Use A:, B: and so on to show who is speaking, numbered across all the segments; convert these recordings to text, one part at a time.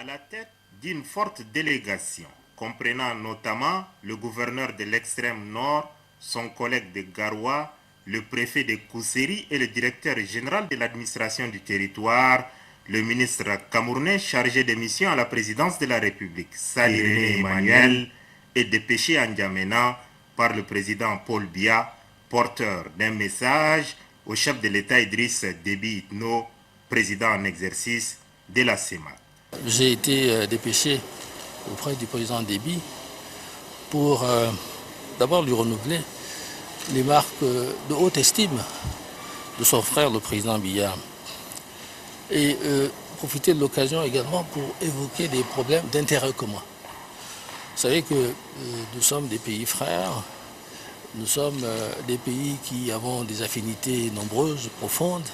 A: À la tête d'une forte délégation, comprenant notamment le gouverneur de l'extrême nord, son collègue de Garoua, le préfet de Kousséri et le directeur général de l'administration du territoire, le ministre camerounais chargé des missions à la présidence de la République, Sadi René Emmanuel, est dépêché à N'Djamena par le président Paul Biya, porteur d'un message au chef de l'État Idriss Déby Itno, président en exercice de la CEMAC.
B: J'ai été dépêché auprès du président Déby pour d'abord lui renouveler les marques de haute estime de son frère, le président Biya, et profiter de l'occasion également pour évoquer des problèmes d'intérêt commun. Vous savez que nous sommes des pays frères, nous sommes des pays qui avons des affinités nombreuses, profondes,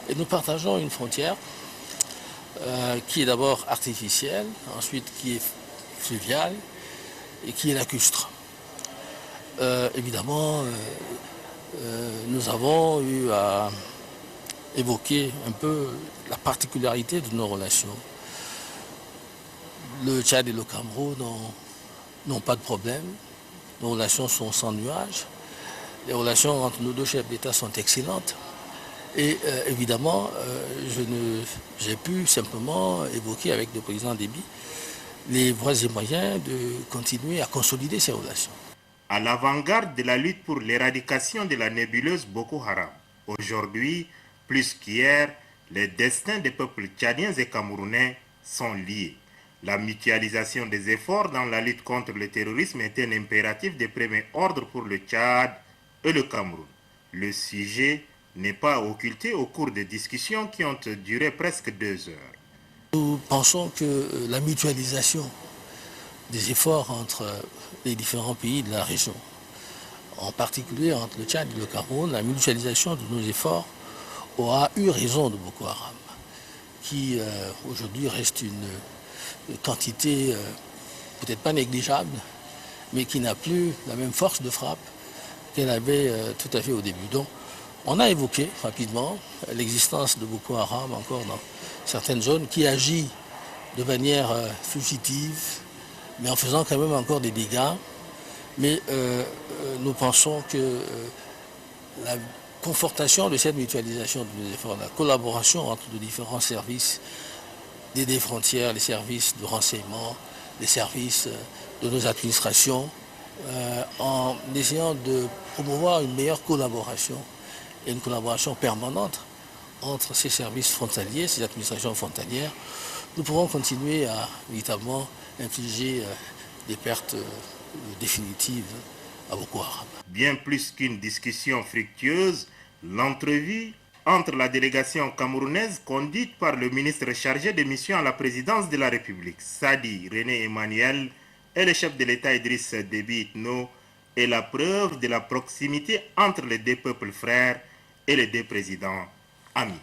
B: et nous partageons une frontière qui est d'abord artificielle, ensuite qui est fluviale et qui est lacustre. Évidemment, nous avons eu à évoquer un peu la particularité de nos relations. Le Tchad et le Cameroun n'ont pas de problème, nos relations sont sans nuages, les relations entre nos deux chefs d'État sont excellentes. Et évidemment, j'ai pu simplement évoquer avec le président Déby les voies et moyens de continuer à consolider ces relations.
A: À l'avant-garde de la lutte pour l'éradication de la nébuleuse Boko Haram, aujourd'hui, plus qu'hier, les destins des peuples tchadiens et camerounais sont liés. La mutualisation des efforts dans la lutte contre le terrorisme est un impératif de premier ordre pour le Tchad et le Cameroun. Le sujet n'est pas occulté au cours des discussions qui ont duré presque 2 heures.
B: Nous pensons que la mutualisation des efforts entre les différents pays de la région, en particulier entre le Tchad et le Cameroun, la mutualisation de nos efforts aura eu raison de Boko Haram, qui aujourd'hui reste une quantité peut-être pas négligeable, mais qui n'a plus la même force de frappe qu'elle avait tout à fait au début. Donc, on a évoqué rapidement l'existence de Boko Haram encore dans certaines zones qui agit de manière fugitive, mais en faisant quand même encore des dégâts. Mais nous pensons que la confortation de cette mutualisation de nos efforts, la collaboration entre les différents services des frontières, les services de renseignement, les services de nos administrations, en essayant de promouvoir une meilleure collaboration et une collaboration permanente entre ces services frontaliers, ces administrations frontalières, nous pourrons continuer à véritablement infliger des pertes définitives à Boko Haram.
A: Bien plus qu'une discussion fructueuse, l'entrevue entre la délégation camerounaise conduite par le ministre chargé des missions à la présidence de la République, Sadi René Emmanuel, et le chef de l'État Idriss Déby Itno est la preuve de la proximité entre les deux peuples frères et les deux présidents amis.